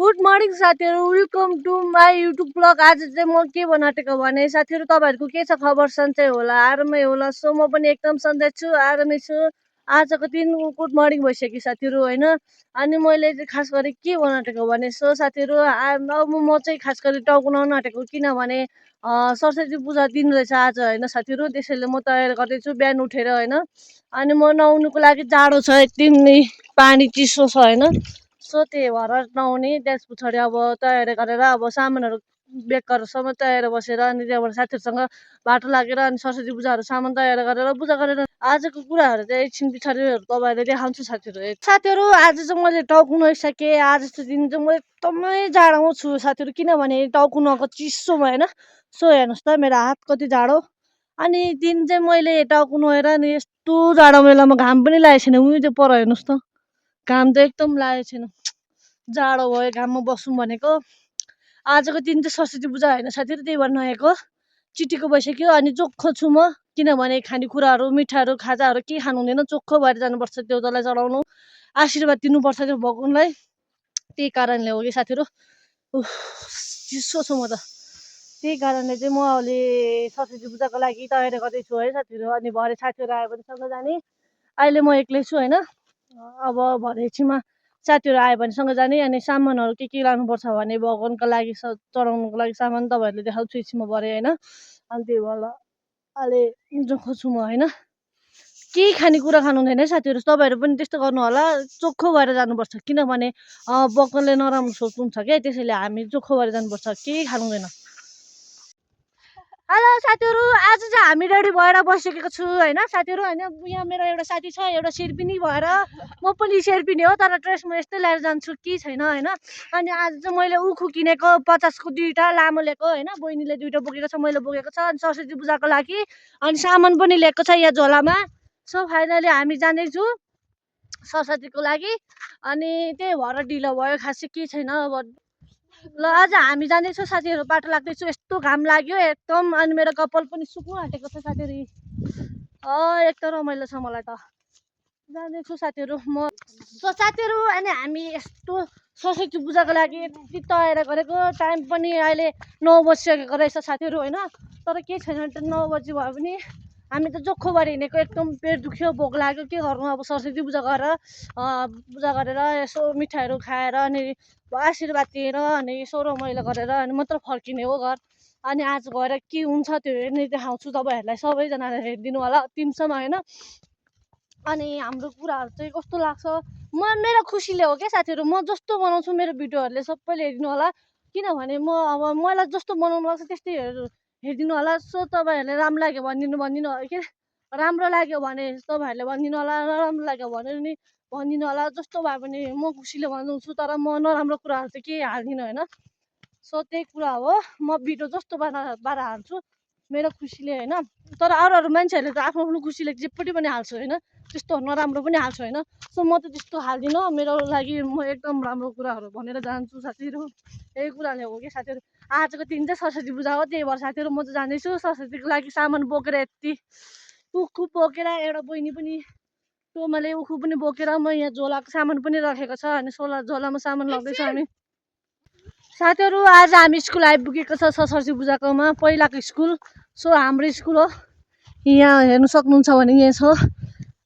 Good morning साथीहरू, welcome to my YouTube blog. आज चाहिँ म के बनाएको भने साथीहरू, तपाईँहरूको के छ खबर? सन्चै होला, आरामै होला। सो म पनि एकदम सन्चै छु, आरामै छु। आजको दिन गुड मर्निङ भइसक्यो साथीहरू, होइन। अनि मैले चाहिँ खास गरी के बनाएको भने सो साथीहरू, अब म चाहिँ खास गरी टाउको नुहाउनु आँटेको, किनभने सरस्वती पूजा दिन रहेछ आज, होइन साथीहरू। त्यसैले म तयार गर्दैछु बिहान उठेर, होइन। अनि म नुहाउनुको लागि जाडो छ, एकदमै पानी चिसो छ, होइन। सो त्यही भएर नआउने त्यस पछाडि अब तयारी गरेर अब सामानहरू बेक गरेरसम्म तयार बसेर अनि त्यहाँबाट साथीहरूसँग बाटो लागेर अनि सरस्वती पूजाहरू सामान तयार गरेर पूजा गरेर आजको कुराहरू चाहिँ एकछिन पछाडि तपाईँहरूले देखाउँछु साथीहरू। साथीहरू आज चाहिँ मैले टाउको नुहाइसकेँ। आज चाहिँ दिन चाहिँ म एकदमै जाडोमा छु साथीहरू, किनभने टाउको नुहाएको चिसो भएन। सो हेर्नुहोस् त मेरो हात कति जाडो। अनि दिन चाहिँ मैले टाउको नुहाएर अनि यस्तो जाडो बेलामा घाम पनि लागेको छैन। उयो चाहिँ पर हेर्नुहोस् त, घाम त एकदम लागेको छैन। जाडो भयो, घाममा बस्नु भनेको। आजको दिन चाहिँ सरस्वती पूजा होइन साथीहरू, त्यही भएर नुहाएको चिटिको भइसक्यो। अनि चोखो छु म, किनभने खानेकुराहरू मिठाईहरू खाजाहरू केही खानु हुँदैन, चोखो भएर जानुपर्छ देउतालाई चढाउनु, आशीर्वाद दिनुपर्छ त्यो भगवानलाई। त्यही कारणले हो कि साथीहरू। चिसो छु म त, त्यही कारणले चाहिँ म अहिले सरस्वती पूजाको लागि तयारी गर्दैछु है साथीहरू। अनि भरे साथीहरू आयो भने सँग जाने। अहिले म एक्लै छु, होइन। अब भरे एकछिनमा साथीहरू आयो भने सँग जाने। अनि सामानहरू के लानुपर्छ भने भगवानको लागि चढाउनुको लागि सामान तपाईँहरूले देखाउँछु एकछिनमा भरे, होइन। अनि त्यही भएर अहिले जोखो छु म, होइन। केही खानेकुरा खानु हुँदैन है साथीहरू, तपाईँहरू पनि त्यस्तो गर्नु होला। चोखो भएर जानुपर्छ, किनभने भगवानले नराम्रो सोच्नुहुन्छ क्या, त्यसैले हामी चोखो भएर जानुपर्छ, केही खानु हुँदैन। हेलो साथीहरू, आज चाहिँ हामी रेडी भएर बसिसकेको छु, होइन साथीहरू। होइन यहाँ मेरो एउटा साथी छ, एउटा शेर्पिनी भएर म पनि शेर्पिनी हो, तर ड्रेस म यस्तै ल्याएर जान्छु कि छैन, होइन। अनि आज चाहिँ मैले उखु किनेको 50को 2टा लामो ल्याएको, होइन। बहिनीले 2टा बोकेको छ, मैले बोकेको छ। अनि सरस्वती पूजाको लागि अनि सामान पनि ल्याएको छ यहाँ झोलामा। सो फाइनली हामी जाँदैछु सरस्वतीको लागि। अनि त्यही भएर ढिलो भयो, खासै केही छैन अब। ल आज हामी जाँदैछौँ साथीहरू, बाटो लाग्दैछु। यस्तो घाम लाग्यो एकदम, अनि मेरो कपाल पनि सुक्नु आँटेको छ साथीहरू। एकदम रमाइलो छ मलाई त। जाँदैछु साथीहरू म। साथीहरू अनि हामी यस्तो सरस्वती पूजाको लागि यति तयार गरेको, टाइम पनि अहिले 9 बजिसकेको रहेछ साथीहरू, होइन। तर केही छैन, 9 बजी भयो भने हामी त जोखो भएर हिँडेको, एकदम पेट दुख्यो, भोक लाग्यो, के गर्नु अब। सरस्वती पूजा गरेर यसो मिठाईहरू खाएर अनि आशीर्वाद दिएर अनि यसो रमाइलो गरेर अनि मात्र फर्किने हो घर। अनि आज गएर के हुन्छ त्यो हेर्ने देखाउँछु तपाईँहरूलाई, सबैजनाले हेरिदिनु होला अन्तिमसम्म, होइन। अनि हाम्रो कुराहरू चाहिँ कस्तो लाग्छ मेरो खुसीले हो क्या साथीहरू। म जस्तो बनाउँछु मेरो भिडियोहरूले सबैले हेरिदिनु होला, किनभने म अब मलाई जस्तो बनाउनु लाग्छ त्यस्तै हेरिदिनु होला। सो तपाईँहरूले राम्रो लाग्यो भनिदिनु होला के, राम्रो लाग्यो भने तपाईँहरूले भनिदिनु होला, नराम्रो लाग्यो भने नि भनिदिनु होला। जस्तो भए पनि म खुसीले बनाउँछु, तर म नराम्रो कुराहरू चाहिँ केही हाल्दिनँ, होइन। सो त्यही कुरा हो, म भिडियो जस्तो बाह्र हाल्छु मेरो खुसीले, होइन। तर अरू मान्छेहरूले त आफ्नो आफ्नो खुसीले जेपट्टि पनि हाल्छ, होइन। त्यस्तो नराम्रो पनि हाल्छ, होइन। सो म त त्यस्तो हाल्दिनँ, मेरो लागि म एकदम राम्रो कुराहरू भनेर जान्छु साथीहरू। यही कुराले हो कि साथीहरू। आजको दिन चाहिँ सरस्वती पूजा हो, त्यही भएर साथीहरू म चाहिँ जाँदैछु सरस्वतीको लागि सामान बोकेर। यति उखु बोकेर एउटा बहिनी पनि टोमाले उखु पनि बोकेर, म यहाँ झोलाको सामान पनि राखेको छ। अनि झोलामा सामान लग्दैछ हामी साथीहरू। आज हामी स्कुल आइपुगेको छ सरस्वती पूजाकोमा, पहिलाको स्कुल। सो हाम्रो स्कुल हो, यहाँ हेर्नु सक्नुहुन्छ भने यहाँ छ।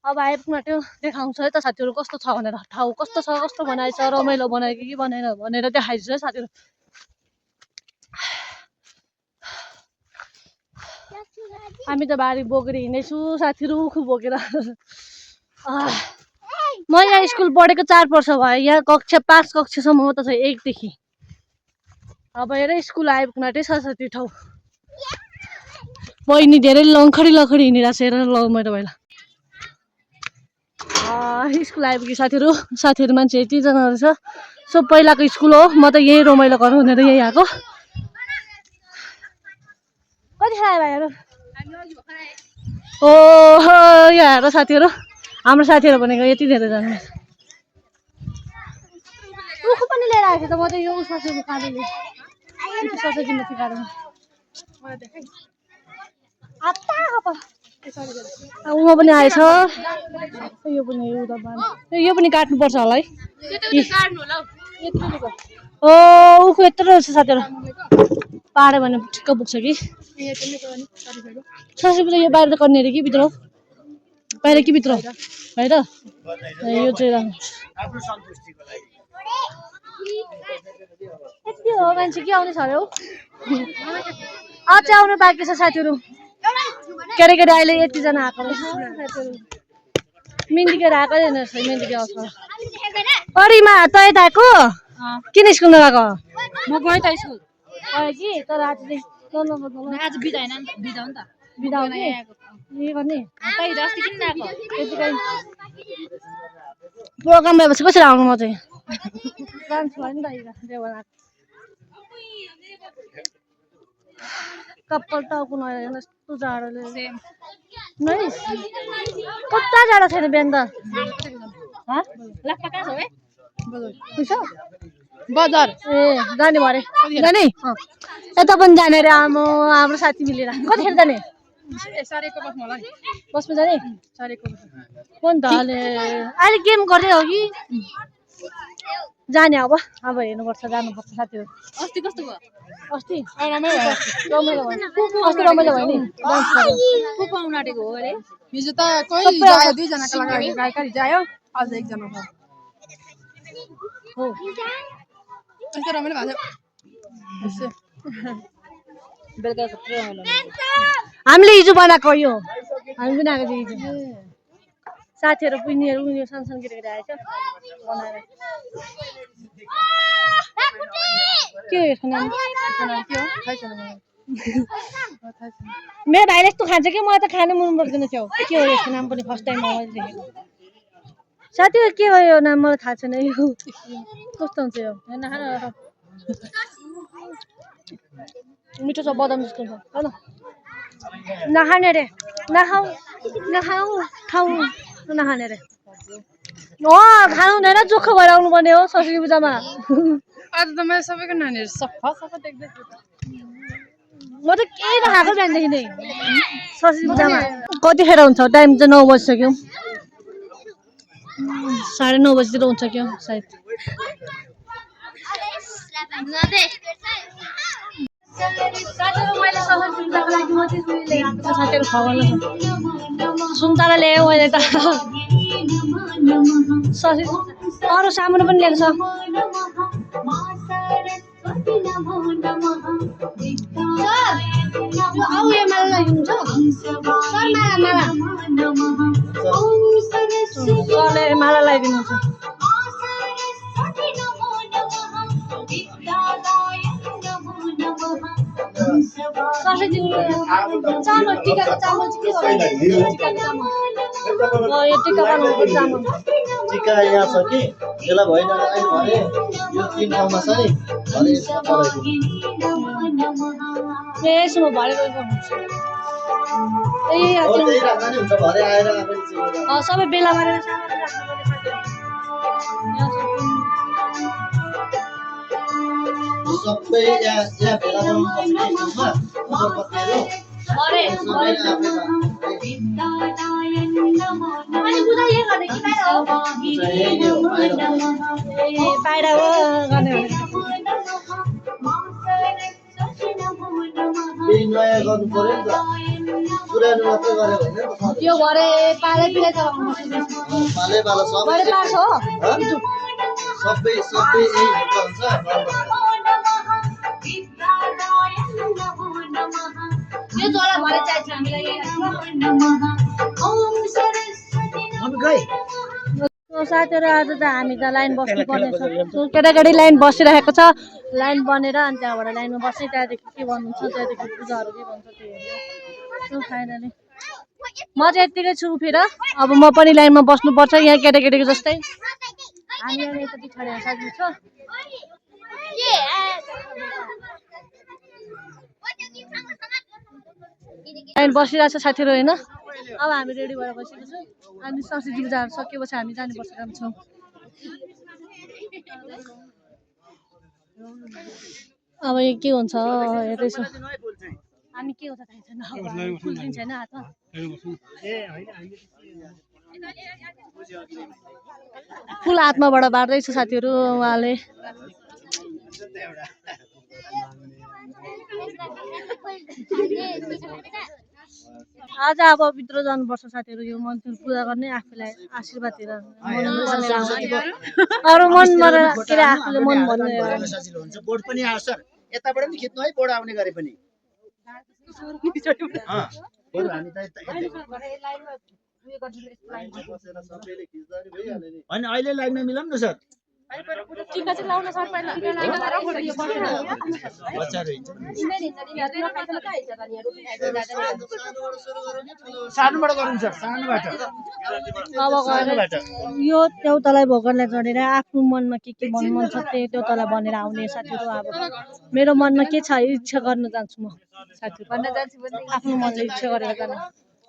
अब आइपुग्न त्यो देखाउँछ है त साथीहरू, कस्तो छ भनेर, ठाउँ कस्तो छ, कस्तो बनाएछ, रमाइलो बनायो कि बनाएन भनेर देखाइदिन्छु है साथीहरू। हामी त बारी बोकेर हिँड्दैछु साथीहरू, उखु बोकेर। म यहाँ स्कुल पढेको 4 वर्ष भयो, यहाँ कक्षा 5 कक्षासम्म मात्र छ, 1 देखि। अब हेर स्कुल आइपुग्न आँटे सरस्वती ठाउँ। बहिनी धेरै लङ्खडी हिँडिरहेको छ, हेर ल मेरो भइला। स्कुल आइपुग्यो साथीहरू मान्छे यतिजना रहेछ। सो पहिलाको स्कुल हो, म त यही रमाइलो गरौँ भनेर यही आएको। कति खायो भाइहरू? यहाँ हेर साथीहरू, हाम्रो साथीहरू भनेको यति धेरै जानु। उखु पनि लिएर आएको छ त, म त यो सरस्वती काँडोले सरस्वती माथि काँडो उमा पनि आएछ। यो पनि काट्नुपर्छ होला है, ओ उखु यत्रो रहेछ साथीहरू पाहाडे भने ठिक्क पुग्छ कि 60 रुपियाँ यो बाहिर त गर्ने अरे कि भित्र बाहिर कि भित्र बाहिर यो चाहिँ यति हो मान्छे के आउने छ अरे हौ अझै आउनु बाँकी छ साथीहरू केटाकेटी अहिले यतिजना आएको रहेछ साथीहरू मेहन्दी केटा आएकै छैन मेहन्दी के आउँछ अरिमा त यता आएको किन स्कुलमा गएको म गएँ त स्कुल कि तर आज चाहिँ आज बिदा हैन बिदा हो नि त बिदा हो के गर्ने तै अस्ति किन आएको यतिकै प्रोग्राम भएपछि कसरी आउनु म चाहिँ डान्स भयो नि त देवना कपाल टाउको नहेरेर यस्तो जाडोले नै कता जाडो छैन बिहान त लाक्पा कहाँ छ बे पैसा बजार ए जाने भरे जाने यता पनि जाने रे आमा हाम्रो साथी मिलेर कतिखेर जाने सारेको बस्नु होला नि बसमा जाने सारेको कोनि त अहिले गेम गर्दै हो कि जाने अब हेर्नुपर्छ जानुपर्छ साथीहरू अस्ति कस्तो भयो अस्ति रमाइलो रमाइलो भयो अस्ति रमाइलो भयो नि डान्स गर्यो को आउनु आँटेको हो अरे हिजो त कोही जायो दुईजनाको लागि गायकरी जायो आज एकजना भयो हो अस्ति रमाइलो भएको थियो बेलुका थुप्रै रमाइलो हामीले हिजो बनाएको यो हामी पनि आएको थियो हिजो साथीहरू पुग्नेहरू उनीहरू सानसानो केटाकेटी आएछ बनाएर के हेर्छ नानी के हो थाहै छैन मलाई मेरो भाइले यस्तो खान्छ कि मलाई त खानु मन पर्दैन थियो के हो यसको नाम पनि फर्स्ट टाइम मैले देखेको साथीहरू के हो यो नाम मलाई थाहा छैन यो कस्तो हुन्छ यो मिठो छ बदाम जस्तो छ होइन नखाने रे नखाऊ नखाऊ खाऊ नखाने रे खानु हुँदैन चोखो भएर आउनु पर्ने हो सरस्वती पूजामा आज त मैले सबैको नानीहरू सफा सफा देख्दैछु म त केही नखाएको बिहानदेखि नै सरस्वती पूजामा कतिखेर हुन्छ टाइम चाहिँ 9 बजिसक्यो 9:30 बजीतिर हुन्छ क्या सायद सुन्तला ल्यायो मैले त अरू सामान पनि ल्याएको छ माला लगाइदिनुहुन्छ चामल टिकाको चामल चाहिँ के गर्नु टिकाको चामल यो टिका बनाउनुको चामल टिका यहाँ छ कि यसलाई भएन अहिले भने यो 3 ठाउँमा छ नि भने यसमा ए यसो भरे गर्नुहुन्छ ए त्यही राख्दा नि हुन्छ भरे आएर आफैले सबै बेला मारेर सबै यहाँ भेला बनाउनुपर्छ अगरबत्तीहरू सबै बाहिर हो गर्ने नयाँ गर्नु पर्यो नि त पुरानो मात्रै गरे होइन यो भरे पालै पिलै चलाउनु पाले पालो सबै पार्छ हो सबै सबै यही हुन्छ यो जरा भरे चाहिन्छ हामीलाई साथीहरू आज त हामी त लाइन बस्नुपर्ने छ केटाकेटी लाइन बसिरहेको छ लाइन बनेर अनि त्यहाँबाट लाइनमा बस्ने त्यहाँदेखि के भन्नुहुन्छ त्यहाँदेखि पूजाहरू के भन्छ त्यो हेर्नु फाइनली म चाहिँ यत्तिकै छु फेर अब म पनि लाइनमा बस्नुपर्छ यहाँ केटाकेटीको जस्तै हामी यता पछाडि साथी छ लाइन बसिरहेको छ साथीहरू होइन अब हामी रेडी भएर बसेको छौँ अनि सरस्वती पूजा सकिएपछि हामी जानुपर्छ काम छौँ अब यो के हुन्छ हेर्दैछ हामी के हुन्छ थाहा छैन फुल दिन छैन हातमा फुल आत्माबाट बाँड्दैछ साथीहरू उहाँले। आज अब भित्र जानुपर्छ साथीहरू, यो मन्दिर पूजा गर्ने, आफूलाई आशीर्वाद दिएर अरू मन के अरे आफूले मन भन्ने सजिलो हुन्छ। बोर्ड पनि आउँछ सर, यताबाट पनि खिच्नु है, बोर्ड आउने गरे पनि। बरु हामी त होइन अहिले लाइनमा मिलाउँ न सर। टिका चाहिँ लाउन सर पहिला सानोबाट गरौँ सर, सानोबाट। अब गएर यो देउतालाई भोगलाई चढेर आफ्नो मनमा के भन्नु मन छ त्यही देउतालाई भनेर आउने साथीहरू। अब मेरो मनमा के छ इच्छा गर्न जान्छु म साथीहरू, भन्न जान्छु आफ्नो मनले इच्छा गरेर जानु।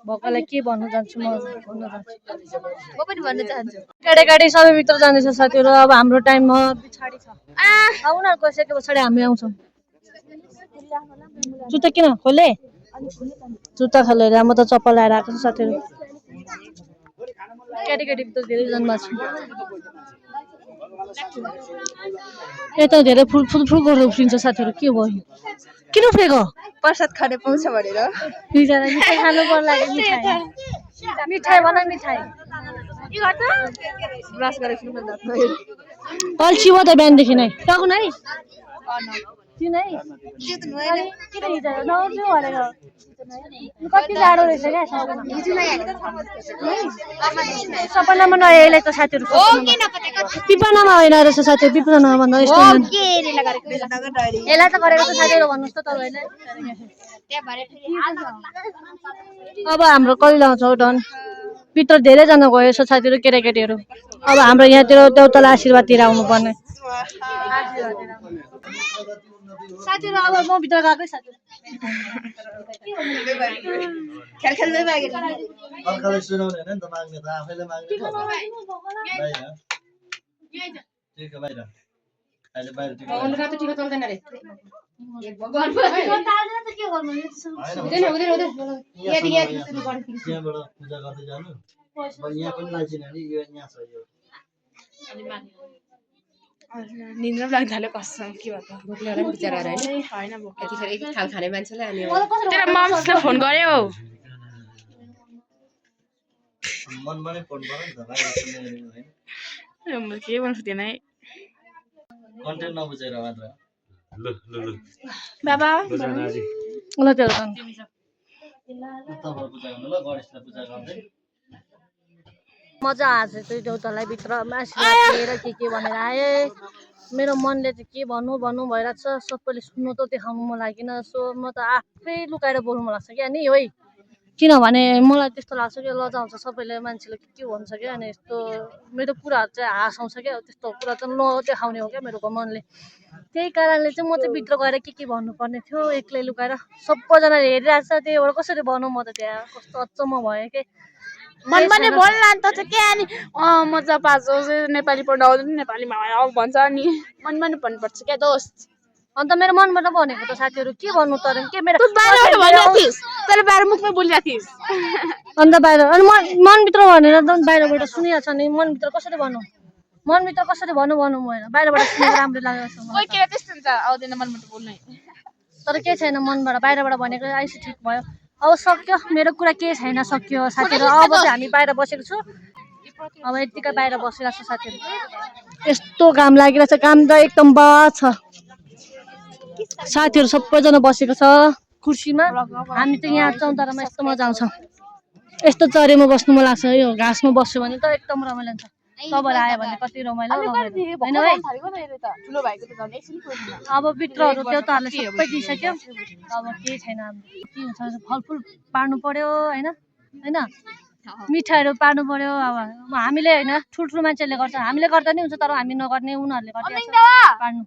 भगवानलाई के भन्नु जान्छु म भन्न जान्छु, म पनि भन्न चाहन्छु। केटाकेटी सबै भित्र जाँदैछ साथीहरू। अब हाम्रो टाइम पछाडि छ, अब उनीहरू गइसके पछाडि हामी आउँछौँ। जुत्ता किन खोले? जुत्ता खोलेर म त चप्पल लगाएर आएको छु साथीहरू। केटाकेटी त धेरैजना छ, यता धेरै फुल गरेर उफ्रिन्छ साथीहरू। के भयो, किन उफ्रेको? प्रसाद खाने पाउँछ भनेर। बिचरा मिठाई खानु पर्ला। मिठाई बना, मिठाई ब्रस गरेको छु अल्छी भयो त बिहानदेखि नै। टकुन है किन है किन हिजो नआउँछु भनेको? कति जाडो रहेछ क्या सपनामा नआएलाई त साथीहरू। पिपनामा होइन रहेछ साथीहरू, पिपनामा भन्दा यसलाई त गरेको छ साथीहरू भन्नुहोस् त तपाईँले। अब हाम्रो कहिले आउँछ डन? भित्र धेरैजना गयो छ साथीहरू, केटाकेटीहरू। अब हाम्रो यहाँतिर देउतालाई आशीर्वाद दिएर आउनुपर्ने साथीहरू। अब म भित्र गएकै साथीहरू। अर्कालाई सुनाउने होइन नि त, माग्ने त आफैले माग्ने पो। टिका बाहिर अहिले बाहिर टिका चल्दैन रे। त्यहाँबाट पूजा गर्दै जानु। यहाँ पनि लाइछिन नि, यो यहाँ छ यो। निन्द्रा पनि लाग्न थाल्यो कसम। के भन्छ भोक लागेर पनि विचार गरेर होइन यतिखेर एक थाल खाने मान्छेलाई अनि तेरो मम्सले फोन गर्यो। मनमा नै फोन गर नि त भाइ, म के भन्छु थिएन है। कन्टेन्ट नबुझेर मात्र। बाबा ल त्यो पूजा गर्नु ल, गणेशलाई पूजा गर्दै। मजा आएको चाहिँ देउतालाई भित्र आशीर्वाद दिएर के भनेर आएँ। मेरो मनले चाहिँ के भन्नु भइरहेको छ, सबैले सुन्नु त देखाउनु मन लागेन। सो म त आफै लुकाएर बोल्नु मन लाग्छ क्या नि है, किनभने मलाई त्यस्तो लाग्छ कि लजाउँछ सबैले, मान्छेले के भन्छ क्या। अनि यस्तो मेरो कुराहरू चाहिँ हाँसाउँछ क्या, त्यस्तो कुरा चाहिँ नदेखाउने हो क्या मेरो मनले। त्यही कारणले चाहिँ म चाहिँ भित्र गएर के भन्नुपर्ने थियो एक्लै लुकाएर। सबैजनाले हेरिरहेको छ, त्यही भएर कसरी भनौँ म त त्यहाँ कस्तो अचम्म भयो कि। मनमा नै बोल्ला नि त चाहिँ के अनि मजा पाउँछ नेपाली पढ्न आउँदैन नेपालीमा भन्छ नि मनमा नै भन्नुपर्छ क्या दोस्त। अन्त मेरो मनबाट भनेको त साथीहरू, के भन्नु तर के मेरो तर बाहिर मुखमै बोलिरहेको थिइस्। अन्त बाहिर अनि मनभित्र भनेर त बाहिरबाट सुनिरहेको छ नि, मनभित्र कसरी भनौँ? मनभित्र कसरी भनौँ भएन, बाहिरबाट सुनेर राम्रो लागेको छ। कोही के त्यस्तो हुन्छ, आउँदैन मनबाट बोल्नै। तर के छैन, मनबाट बाहिरबाट भनेको आइसि ठिक भयो। अब सक्यो मेरो कुरा, के छैन सक्यो साथीहरू। अब चाहिँ हामी बाहिर बसेको छु, अब यतिकै बाहिर बसिरहेको छ साथीहरू। यस्तो घाम लागिरहेछ, घाम त एकदम बा छ साथीहरू। सबैजना बसेको छ कुर्सीमा, हामी त यहाँ चौतारामा। यस्तो मजा आउँछ, यस्तो चरेमा बस्नु मन लाग्छ। यो घाँसमा बस्यो भने त एकदम रमाइलो हुन्छ। तपाईँहरू आयो भने कति रमाइलो होइन है। अब भित्रहरू देउताहरूले सबै दिइसक्यो, अब केही छैन। के हुन्छ फलफुल पार्नु पर्यो होइन होइन, मिठाईहरू पार्नु पर्यो। अब हामीले होइन, ठुल्ठुलो मान्छेहरूले गर्छ, हामीले गर्दा नि हुन्छ, तर हामी नगर्ने उनीहरूले गरिदिन्छ पार्नु।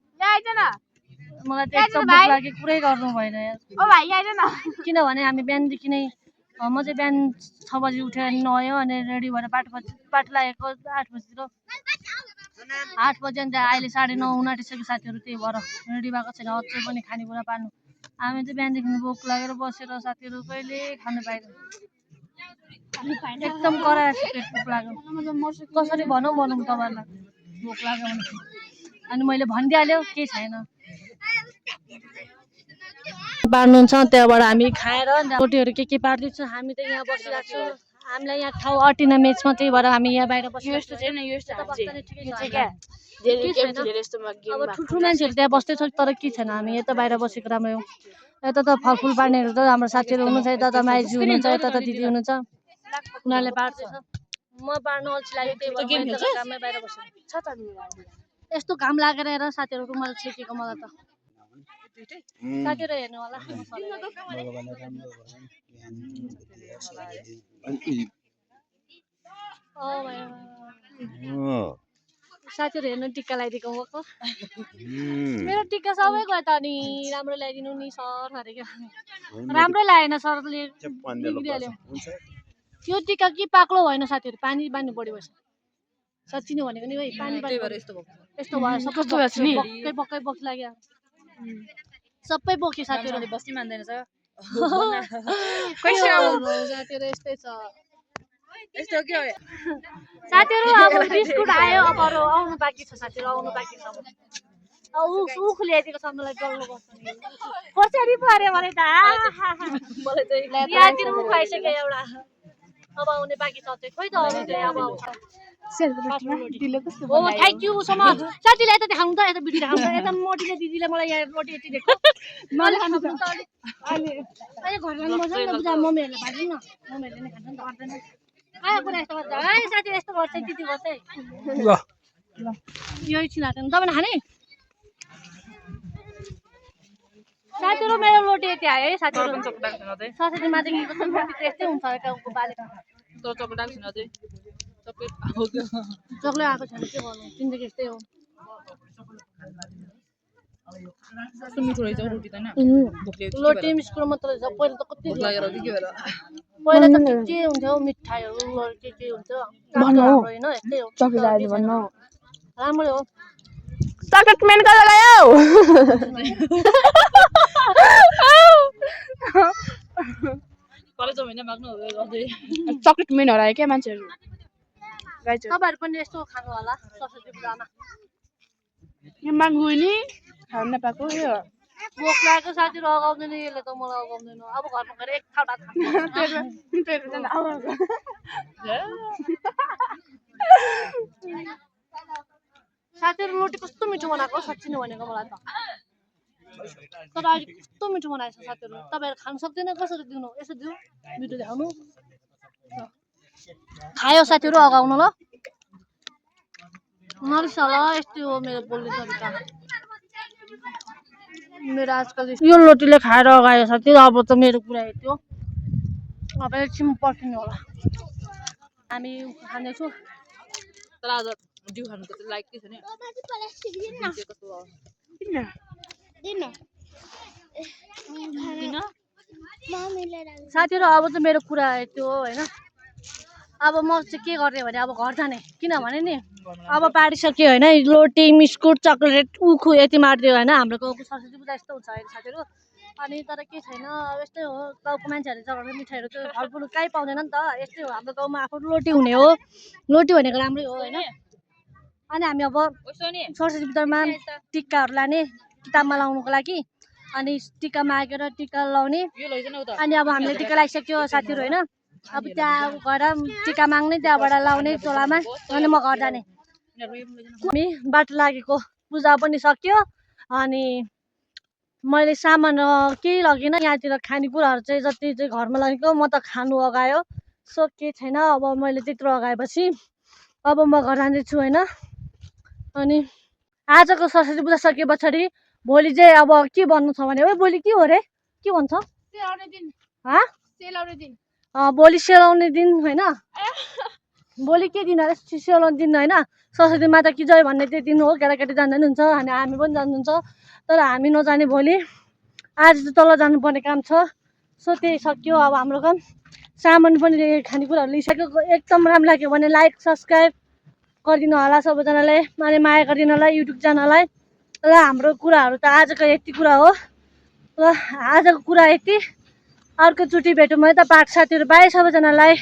मलाई त एकदम भोक लाग्यो, कुरै गर्नु भएन किनभने हामी बिहानदेखि नै, म चाहिँ बिहान 6 बजी उठेर नुहायो अनि रेडी भएर पाठ लागेको 8 बजीतिर 8 बजी। अन्त अहिले 9:30 हुन आँटिसक्यो साथीहरू, त्यही भएर रेडी भएको छैन अझै पनि खानेकुरा पार्नु। हामी चाहिँ बिहानदेखि भोक लागेर बसेर साथीहरू कहिले खानु पाएन। एकदम कराएर पेट भोक लाग्यो कसरी भनौँ तपाईँहरूलाई भोक लाग्यो भने अनि मैले भनिदिइहाल्यो केही छैन पार्नुहुन्छ त्यहाँबाट हामी खाएर रोटीहरू के पार्दैछौँ हामी त यहाँ बसिरहेको छौँ हामीलाई यहाँ ठाउँ अटिन मेचमा त्यही भएर हामी यहाँ बाहिर बसिरहेको अब ठुल्ठुलो मान्छेहरू त्यहाँ बस्दै छ तर के छैन हामी यता बाहिर बसेको राम्रो हो यता त फलफुल पार्नेहरू त हाम्रो साथीहरू हुनुहुन्छ यता त माइजू हुनुहुन्छ यता त दिदी हुनुहुन्छ उनीहरूले पार्दैछ म पार्नु अल्छी लाग्यो त्यही भएर घाममै बाहिर बसेको यस्तो घाम लागेर हेर साथीहरू रुमाल छेकेको मलाई त साथीहरू हेर्नु होला साथीहरू हेर्नु टिक्का लगाइदिएको भएको मेरो टिक्का सबैको त नि राम्रो ल्याइदिनु नि सर अरे क्या राम्रै लागेन सरले बिग्रिहाल्यो त्यो टिक्का कि पाक्लो होइन साथीहरू पानी बानी बढी भएछ साँच्ची नै भनेको नि भाइ पानी यस्तो भयो सबै बक्कै बक्की लाग्यो सबै बोक्यो साथीहरू बस्नै मान्दैन छ साथीहरू यस्तै छ यस्तो के हो साथीहरू अब बिस्कुट आयो अब अरू आउनु बाँकी छ साथीहरू आउनु बाँकी छ उख ल्याइदिएको छ मलाई डल्लो गर्छ नि कसरी पऱ्यो भने त यहाँतिर उख आइसक्यो एउटा अब आउने बाँकी छ चाहिँ खोइ त अरू चाहिँ अब आउँछ हो थ्याङ्क यू सो मच साथीले यता देखाउनु त यता भिडियो देखाउनु यता मोटीले दिदीले मलाई यहाँ रोटी यति दिएको मैले खानु अहिले घरमा मजा नि त बुझा मम्मीहरूले भाज्नु न मम्मीहरूले नै खान्छ नि त गर्दैन आयो कुरा यस्तो गर्छ है साथी यस्तो गर्छ त्यति गर्छ है यही छिन तपाईँले खाने साथीहरू मेरो रोटी यति आयो है साथीहरू सरस्वतीमा चाहिँ रोटी त यस्तै हुन्छ गाउँको बालेको चक्लेट आएको छैन के गर्नु जिन्दगी यस्तै हो रोटी मिस्कुट मात्र रहेछ पहिला त कति पहिला त के हुन्थ्यो मिठाईहरू के हुन्छ होइन यस्तै हो राम्रै हो चकलेट मेन कता गयो चकलेट मेन हरायो क्या मान्छेहरू तपाईँहरू पनि यस्तो खानु होला सरस्वती पूजामा माग्नु नि खानु नपाएको यो भोक लागेको साथीहरू अगाउँदैन यसले त मलाई अगाउँदैन अब घरमा गएर एक ठाउँ साथीहरू रोटी कस्तो मिठो बनाएको साँच्ची नै भनेको मलाई त तर अहिले कस्तो मिठो बनाएको छ साथीहरू तपाईँहरू खानु सक्दैन कसरी दिनु यसो दिनु मिठो देखाउनु खायो साथीहरू अगाउनु ल नरिस ल यस्तै हो मेरो बोल्ने तरिका मेरो आजकल यो रोटीले खाएर अगायो साथी अब त मेरो कुरा यति हो अब एकछिन पर्खिनु होला हामी खाँदैछु तर आज डिउ खानुको त लाइक के छ नि साथीहरू अब चाहिँ मेरो कुरा यति हो होइन अब म चाहिँ के गर्ने भने अब घर जाने किनभने नि अब पारिसक्यो होइन रोटी बिस्कुट चक्लेट उखु यति मारिदियो होइन हाम्रो गाउँको सरस्वती पूजा यस्तो हुन्छ अहिले साथीहरू अनि तर के छैन अब यस्तै हो गाउँको मान्छेहरूले चलाउने मिठाईहरू त्यो फलफुल कहीँ पाउँदैन नि त यस्तै हो हाम्रो गाउँमा आफ्नो रोटी हुने हो रोटी भनेको राम्रै हो होइन अनि हामी अब सरस्वती पूजामा टिक्काहरू लाने किताबमा लाउनुको लागि अनि टिक्का मागेर टिक्का लाउने अनि अब हामीले टिक्का लगाइसक्यो साथीहरू होइन अब त्यहाँ गएर टिक्का माग्ने त्यहाँबाट लाउने चोलामा अनि म घर जाने हामी बाटो लागेको पूजा पनि सक्यो अनि मैले सामान केही लगेन यहाँतिर खानेकुराहरू चाहिँ जति चाहिँ घरमा लगेको म त खानु अगायो सो केही छैन अब मैले त्यत्रो अगाएपछि अब म घर जाँदैछु होइन अनि आजको सरस्वती पूजा सके पछाडि भोलि चाहिँ अब के भन्नु छ भने भोलि के हो रे के भन्छ भोलि सेलाउने दिन होइन भोलि के दिन अरे सेलाउने दिन होइन सरस्वती माता कि जय भन्ने त्यो दिन हो केटाकेटी जाँदैन हुन्छ अनि हामी पनि जानुहुन्छ तर हामी नजाने भोलि आज चाहिँ तल जानुपर्ने काम छ सो त्यही सक्यो अब हाम्रो काम सामान पनि खानेकुराहरू लिइसक्यो एकदम राम्रो लाग्यो भने लाइक सब्सक्राइब गरिदिनु होला सबैजनाले अनि माया गरिदिनु होला युट्युब च्यानललाई ल हाम्रो कुराहरू त आजको यति कुरा हो ल आजको कुरा यति अर्कोचोटि भेटौँ है त पाठ साथीहरू बाई सबैजनालाई